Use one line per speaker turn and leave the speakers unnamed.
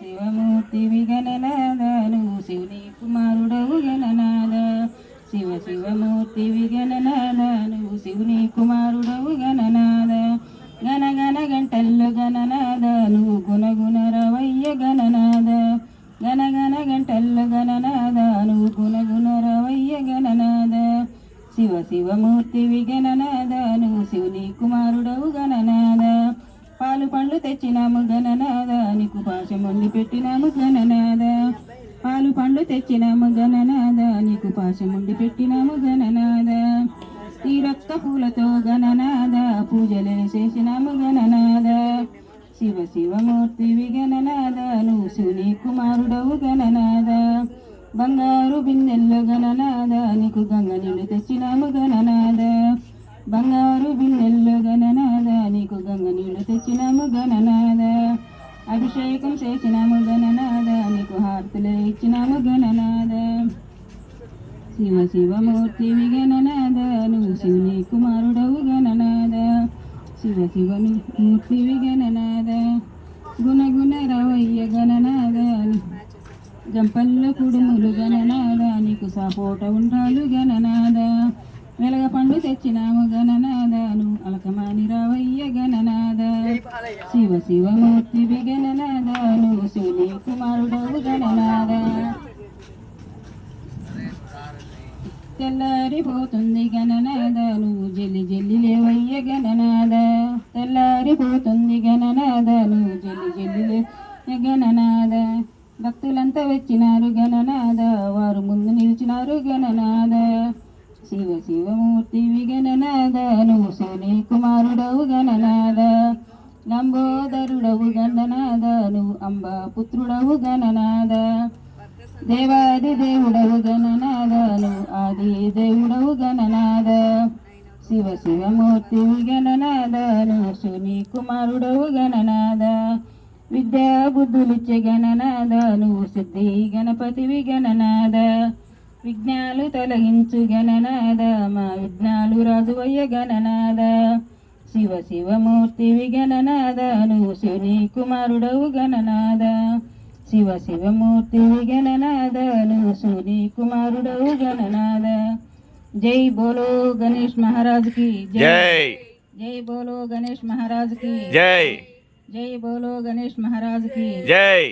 శివమూర్తివి గణనాద నువ్వు శివుని కుమారుడవు గణనాద శివ శివమూర్తివి గణనాద నువ్వు శివుని కుమారుడవు గణనాద గణ గణ గంటల్లో గణనాద నువ్వు గుణగుణ రవయ్య గణనాద గణ గణ గంటల్లో గణనాద నువ్వు గుణగుణ రవయ్య గణనాద శివ శివమూర్తివి గణనాద నువ్వు శివుని కుమారుడవు గణనాద పాలు పండ్లు తెచ్చినాము గణనాద నీకు పాశం వండి పెట్టినాము గణనాద పాలు పండ్లు తెచ్చినాము గణనాద నీకు పాశం వండి పెట్టినాము గణనాద ఈ రక్త పూలతో గణనాద పూజలే చేసినాము గణనాద శివ శివమూర్తివి గణనాద నువ్వు శివుని కుమారుడవు గణనాద బంగారు బిందెల్లో గణనాద నీకు గంగ నీళ్ళు తెచ్చినాము గణనాద బంగారు బిందెల్లో గణనాద నీకు గంగ నీళ్ళు తెచ్చినాము గణనాద అభిషేకం చేసినాము గణనాద నీకు హారతులే ఇచ్చినాము గణనాద శివ శివమూర్తివి గణనాద నువ్వు శివుని కుమారుడవు గణనాద శివ శివమూర్తివి గణనాద గుణగుణ రవయ్య గణనాద జంపల్లో కుడుములు గణనాద నీకు సపోట ఉండాలు గణనాద వెలగ పండు తెచ్చినాము గణనాద నువ్వు అలకమాని రావయ్య గణనాద శివ శివమూర్తివి గణనాద నువ్వు శివుని కుమారుడవు గణనాద తెల్లారిపోతుంది గణనాద నువ్వు జల్లి జల్లి లేవయ్య గణనాద తెల్లారిపోతుంది గణనాద నువ్వు జల్లి జల్లి లే గణనాద భక్తులంతా వచ్చినారు గణనాద వారు ముందు నిలిచినారు గణనాద శివ శివమూర్తివి గణనాద నువ్వు శివుని కుమారుడవు గణనాద లంబోదరుడవు గణనాద నువ్వు అంబా పుత్రుడవు గణనాద దేవాది దేవుడవు గణనాద నువ్వు ఆది దేవుడవు గణనాద శివ శివమూర్తివి గణనాద నువ్వు శివుని కుమారుడవు గణనాద విద్యా బుద్ధులిచ్చే గణనాద నువ్వు సిద్ధి గణపతివి గణనాద విఘ్నాలు తొలగించు గణనాద మా విఘ్నాలు రాజువయ్య గణనాద శివ శివమూర్తివి గణనాద నువ్వు శివుని కుమారుడవు గణనాద శివ శివమూర్తివి గణనాద నువ్వు శివుని కుమారుడవు గణనాద జై బోలో గణేష్ మహారాజ్ కి జై జై బోలో గణేష్ మహారాజ్ కి జై జై బోలో గణేష్ महाराज की जय।